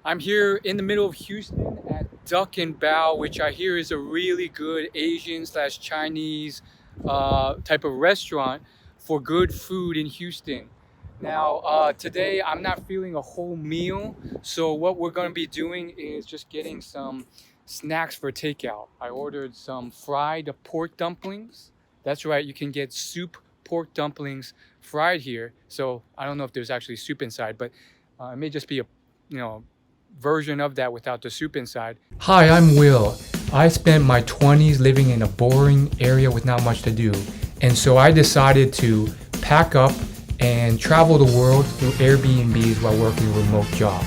I'm here in the middle of Houston at Duck and Bao, which I hear is a really good Asian slash Chinese type of restaurant for good food in Houston. Now, today I'm not feeling a whole meal, so what we're going to be doing is just getting some snacks for takeout. I ordered some fried pork dumplings. That's right, you can get soup pork dumplings fried here. So I don't know if there's actually soup inside, but it may just be a you know version of that without the soup inside. Hi, I'm Will. I spent my 20s living in a boring area with not much to do, and so I decided to pack up and travel the world through Airbnbs while working a remote job.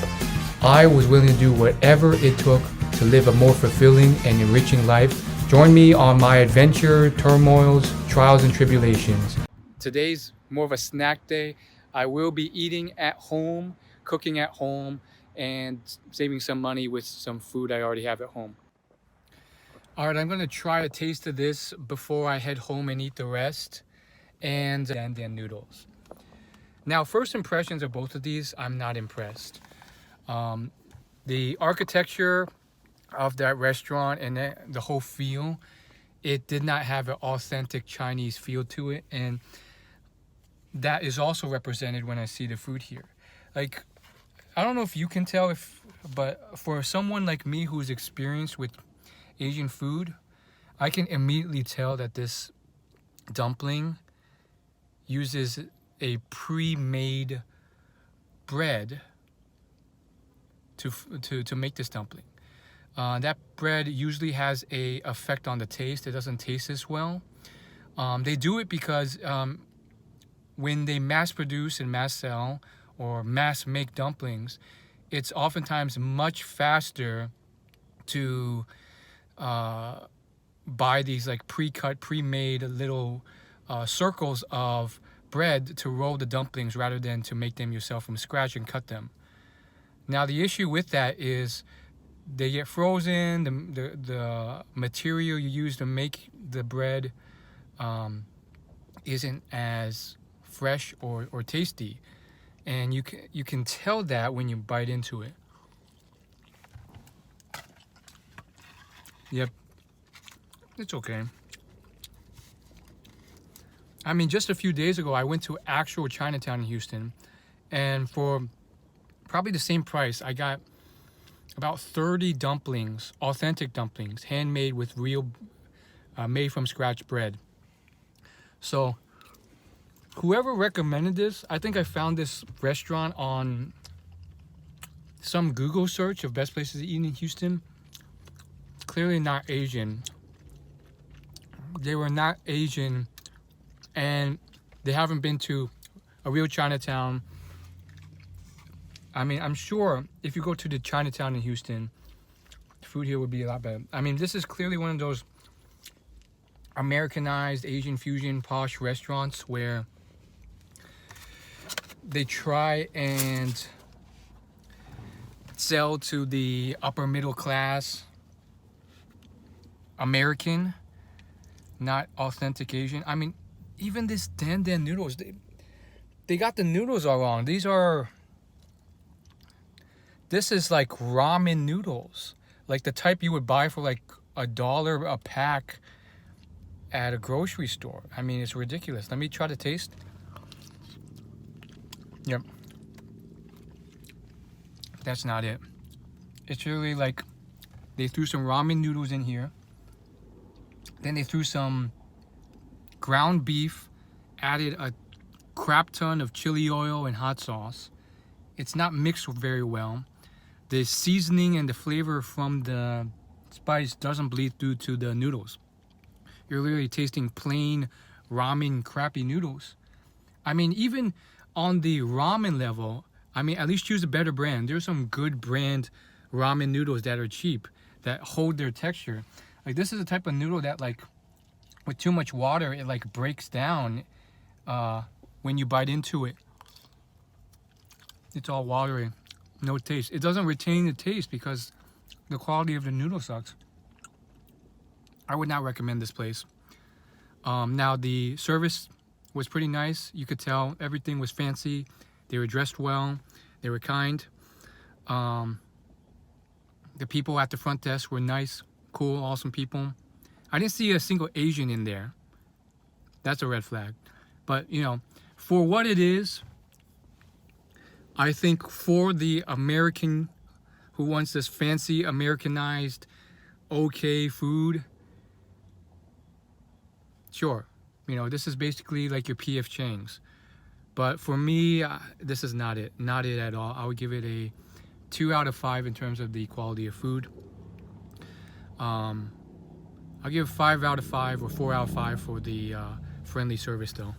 I was willing to do whatever it took to live a more fulfilling and enriching life. Join me on my adventure, turmoils, trials, and tribulations. Today's more of a snack day. I will be eating at home, cooking at home, and saving some money with some food I already have at home. All right, I'm gonna try a taste of this before I head home and eat the rest. And Dan Dan noodles. Now, first impressions of both of these, I'm not impressed. The architecture of that restaurant and the whole feel, it did not have an authentic Chinese feel to it, and that is also represented when I see the food here. Like, I don't know if you can tell but for someone like me who's experienced with Asian food, I can immediately tell that this dumpling uses a pre-made bread to make this dumpling. That bread usually has a effect on the taste. It doesn't taste as well. They do it because when they mass produce and mass sell or mass make dumplings, it's oftentimes much faster to buy these like pre-cut, pre-made little circles of bread to roll the dumplings rather than to make them yourself from scratch and cut them. Now the issue with that is they get frozen. The material you use to make the bread isn't as fresh or tasty, and you can tell that when you bite into it. Yep, it's okay. I mean, just a few days ago, I went to actual Chinatown in Houston, and for probably the same price, I got about 30 dumplings, authentic dumplings, handmade with real, made from scratch bread. So, whoever recommended this, I think I found this restaurant on some Google search of best places to eat in Houston. Clearly not Asian. They were not Asian, and they haven't been to a real Chinatown. I mean, I'm sure if you go to the Chinatown in Houston, food here would be a lot better. I mean, this is clearly one of those Americanized Asian fusion posh restaurants where they try and sell to the upper middle class American, not authentic Asian. I mean, even this Dan Dan noodles, they got the noodles all wrong. This is like ramen noodles, like the type you would buy for like $1 a pack at a grocery store. I mean, it's ridiculous. Let me try to taste. Yep. That's not it. It's really like they threw some ramen noodles in here. Then they threw some ground beef, added a crap ton of chili oil and hot sauce. It's not mixed very well. The seasoning and the flavor from the spice doesn't bleed through to the noodles. You're literally tasting plain ramen crappy noodles. I mean, even on the ramen level, I mean, at least choose a better brand. There's some good brand ramen noodles that are cheap, that hold their texture. Like, this is a type of noodle that, like, with too much water, it like breaks down when you bite into it. It's all watery, no taste. It doesn't retain the taste because the quality of the noodle sucks. I would not recommend this place. Now, the service was pretty nice. You could tell everything was fancy. They were dressed well. They were kind. The people at the front desk were nice, cool, awesome people. I didn't see a single Asian in there. That's a red flag. But, you know, for what it is, I think for the American who wants this fancy, Americanized, okay food, sure. You know, this is basically like your P.F. Chang's. But for me, this is not it. Not it at all. I would give it a 2 out of 5 in terms of the quality of food. I'll give 5 out of 5 or 4 out of 5 for the friendly service though.